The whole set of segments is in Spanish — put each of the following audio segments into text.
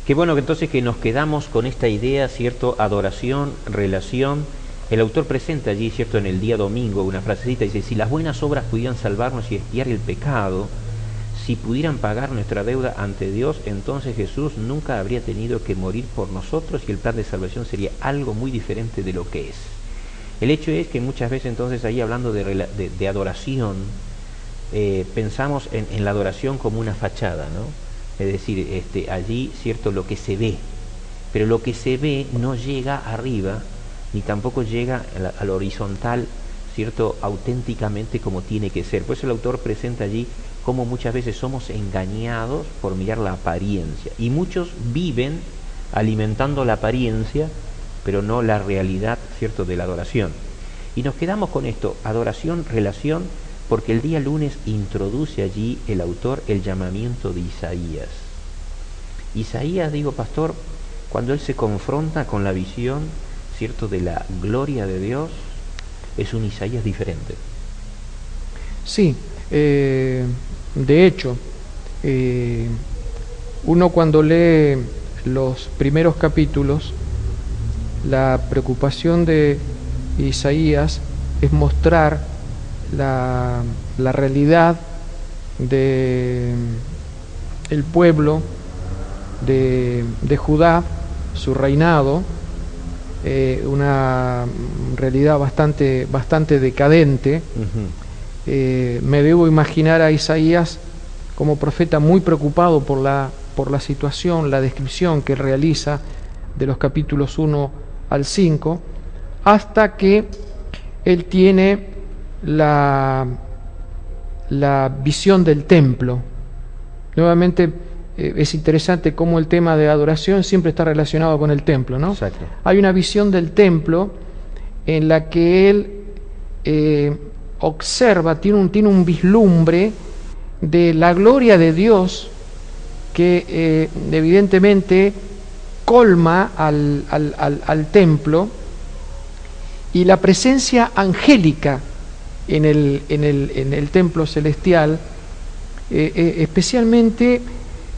Qué bueno que entonces que nos quedamos con esta idea, ¿cierto? Adoración, relación. El autor presenta allí, ¿cierto? En el día domingo una frasecita, dice, si las buenas obras pudieran salvarnos y expiar el pecado, si pudieran pagar nuestra deuda ante Dios, entonces Jesús nunca habría tenido que morir por nosotros y el plan de salvación sería algo muy diferente de lo que es. El hecho es que muchas veces entonces ahí hablando de adoración, pensamos en la adoración como una fachada, ¿no? Es decir, allí, ¿cierto? Lo que se ve, pero lo que se ve no llega arriba, ni tampoco llega al horizontal, ¿cierto? Auténticamente como tiene que ser. Por eso el autor presenta allí cómo muchas veces somos engañados por mirar la apariencia. Y muchos viven alimentando la apariencia, pero no la realidad, ¿cierto?, de la adoración. Y nos quedamos con esto, adoración, relación, porque el día lunes introduce allí el autor el llamamiento de Isaías. Isaías, digo, pastor, cuando él se confronta con la visión, ¿cierto?, de la gloria de Dios, es un Isaías diferente. Sí, de hecho, uno cuando lee los primeros capítulos, la preocupación de Isaías es mostrar la realidad de el pueblo de Judá, su reinado, una realidad bastante decadente. Me debo imaginar a Isaías como profeta muy preocupado por la situación, la descripción que realiza de los capítulos 1 al 5, hasta que él tiene la visión del templo. Nuevamente es interesante cómo el tema de adoración siempre está relacionado con el templo, ¿no? Exacto. Hay una visión del templo en la que él observa, tiene un vislumbre de la gloria de Dios que evidentemente colma al templo, y la presencia angélica en el templo celestial, especialmente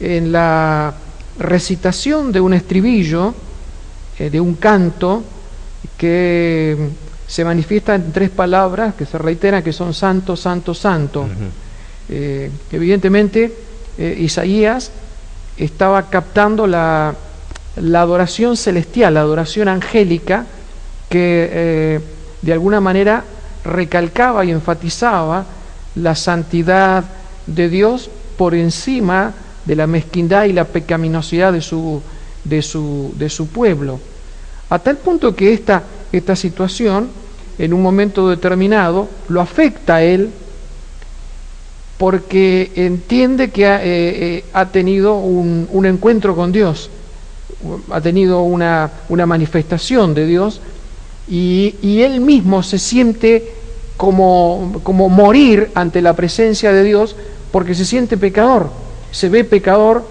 en la recitación de un estribillo, de un canto que se manifiesta en 3 palabras que se reiteran, que son santo, santo, santo. Evidentemente Isaías estaba captando la adoración celestial, la adoración angélica, que de alguna manera recalcaba y enfatizaba la santidad de Dios por encima de la mezquindad y la pecaminosidad de su pueblo, a tal punto que esta situación en un momento determinado lo afecta a él, porque entiende que ha tenido un encuentro con Dios, ha tenido una manifestación de Dios, y él mismo se siente como morir ante la presencia de Dios, porque se siente pecador, se ve pecador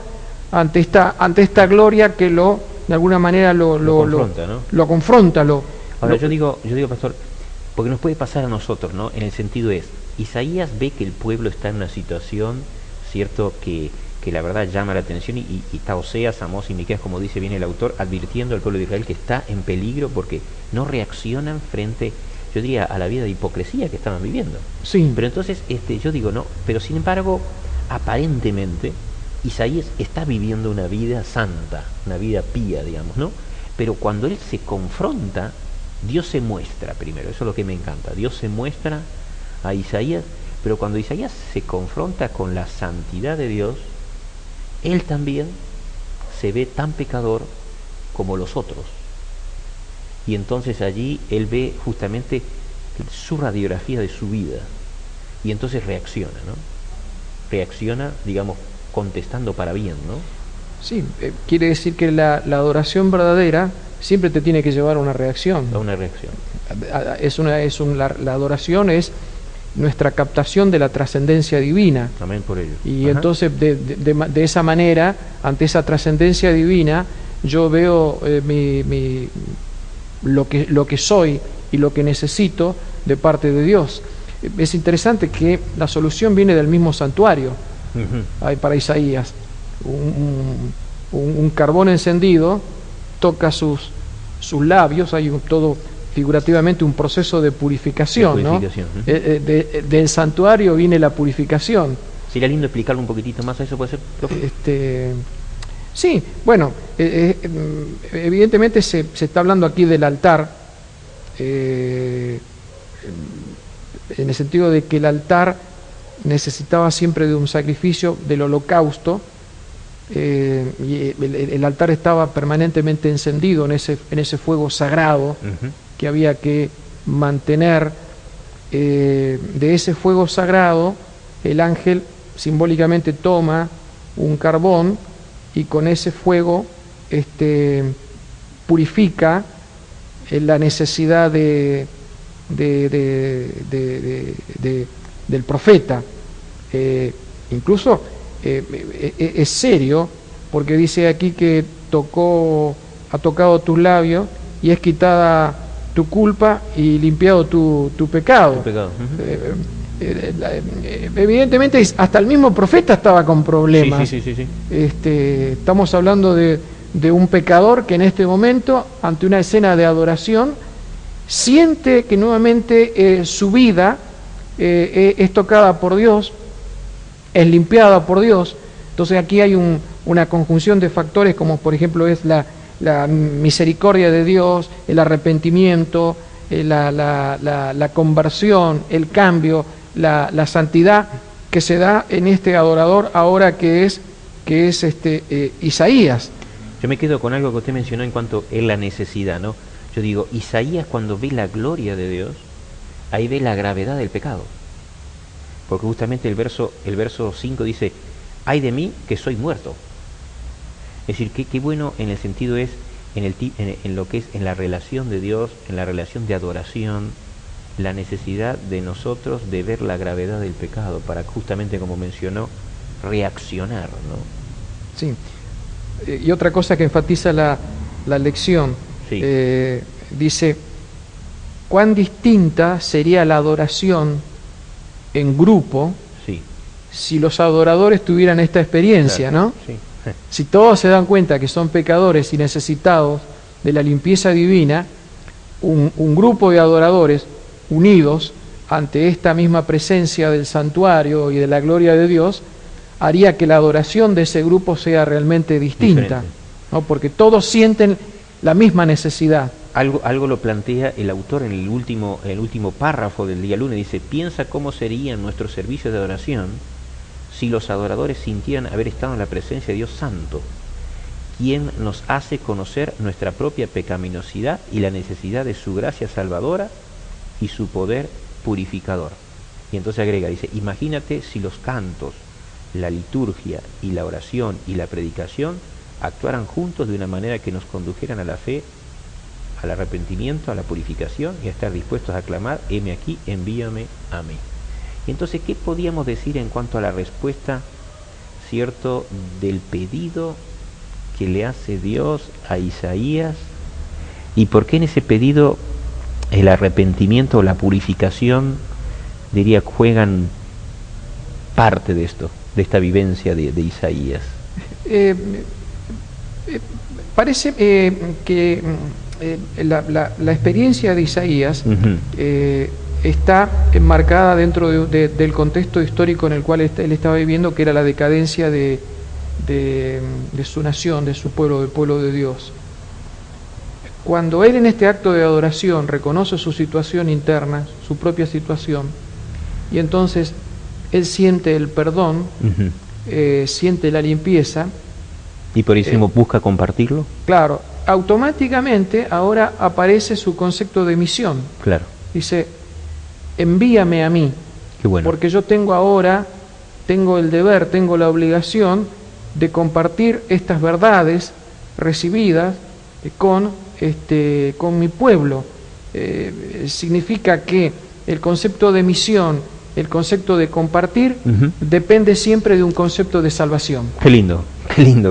ante esta gloria que de alguna manera lo confronta. Ahora yo digo, pastor, porque nos puede pasar a nosotros, ¿no? En el sentido es, Isaías ve que el pueblo está en una situación, ¿cierto?, que la verdad llama la atención, y está Oseas, Amós y Miqueas, como dice bien el autor, advirtiendo al pueblo de Israel que está en peligro porque no reaccionan frente, yo diría, a la vida de hipocresía que estaban viviendo. Sí. Pero entonces, yo digo, no, pero sin embargo, aparentemente, Isaías está viviendo una vida santa, una vida pía, digamos, ¿no? Pero cuando él se confronta, Dios se muestra primero, eso es lo que me encanta, Dios se muestra a Isaías, pero cuando Isaías se confronta con la santidad de Dios, él también se ve tan pecador como los otros. Y entonces allí él ve justamente su radiografía de su vida. Y entonces reacciona, ¿no? Reacciona, digamos, contestando para bien, ¿no? Sí, quiere decir que la adoración verdadera siempre te tiene que llevar a una reacción. A una reacción. La adoración es nuestra captación de la trascendencia divina. Amén por ello. Y entonces de esa manera, ante esa trascendencia divina, yo veo lo que soy y lo que necesito de parte de Dios. Es interesante que la solución viene del mismo santuario. Para Isaías, un carbón encendido, toca sus labios, hay todo figurativamente un proceso de purificación, ¿no? Del santuario viene la purificación. ¿Sería lindo explicarlo un poquitito más a eso, puede ser, profe? Sí, bueno, evidentemente se está hablando aquí del altar, en el sentido de que el altar necesitaba siempre de un sacrificio del holocausto, y el altar estaba permanentemente encendido en ese fuego sagrado que había que mantener. De ese fuego sagrado el ángel simbólicamente toma un carbón y con ese fuego purifica la necesidad del profeta. Incluso es serio, porque dice aquí que ha tocado tus labios y es quitada tu culpa y limpiado tu pecado. Evidentemente hasta el mismo profeta estaba con problemas. Sí. Estamos hablando de un pecador que en este momento, ante una escena de adoración, siente que nuevamente su vida es tocada por Dios, es limpiada por Dios. Entonces aquí hay una conjunción de factores, como por ejemplo es la misericordia de Dios, el arrepentimiento, la conversión, el cambio, la santidad que se da en este adorador ahora que es Isaías. Yo me quedo con algo que usted mencionó en cuanto a la necesidad, ¿no? Yo digo, Isaías cuando ve la gloria de Dios, ahí ve la gravedad del pecado. Porque justamente el verso 5 dice, ay de mí que soy muerto. Es decir, qué bueno en el sentido es, en lo que es en la relación de Dios, en la relación de adoración, la necesidad de nosotros de ver la gravedad del pecado para justamente, como mencionó, reaccionar, ¿no? Sí. Y otra cosa que enfatiza la lección, sí. Dice, cuán distinta sería la adoración en grupo, sí, si los adoradores tuvieran esta experiencia, claro, ¿no? Sí. Si todos se dan cuenta que son pecadores y necesitados de la limpieza divina, un grupo de adoradores unidos ante esta misma presencia del santuario y de la gloria de Dios, haría que la adoración de ese grupo sea realmente distinta, ¿no? Porque todos sienten la misma necesidad. Algo lo plantea el autor en el último párrafo del día lunes, dice, piensa cómo serían nuestros servicios de adoración si los adoradores sintieran haber estado en la presencia de Dios Santo, quien nos hace conocer nuestra propia pecaminosidad y la necesidad de su gracia salvadora y su poder purificador. Y entonces agrega, dice, imagínate si los cantos, la liturgia y la oración y la predicación actuaran juntos de una manera que nos condujeran a la fe, al arrepentimiento, a la purificación y a estar dispuestos a clamar, heme aquí, envíame a mí. Y entonces, ¿qué podíamos decir en cuanto a la respuesta, cierto, del pedido que le hace Dios a Isaías? ¿Y por qué en ese pedido el arrepentimiento o la purificación, diría, juegan parte de esto, de esta vivencia de Isaías? Parece que la experiencia de Isaías está enmarcada dentro del contexto histórico en el cual él estaba viviendo, que era la decadencia de su nación, de su pueblo, del pueblo de Dios. Cuando él en este acto de adoración reconoce su situación interna, su propia situación, y entonces él siente el perdón, siente la limpieza. ¿Y por eso busca compartirlo? Claro, automáticamente ahora aparece su concepto de misión. Claro. Dice, envíame a mí. Qué bueno. Porque yo tengo el deber, tengo la obligación de compartir estas verdades recibidas con mi pueblo. Significa que el concepto de misión, el concepto de compartir, depende siempre de un concepto de salvación. Qué lindo,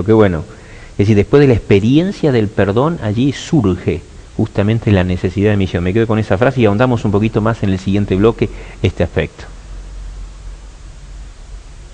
qué bueno. Es decir, después de la experiencia del perdón, allí surge justamente la necesidad de misión. Me quedo con esa frase y ahondamos un poquito más en el siguiente bloque este aspecto.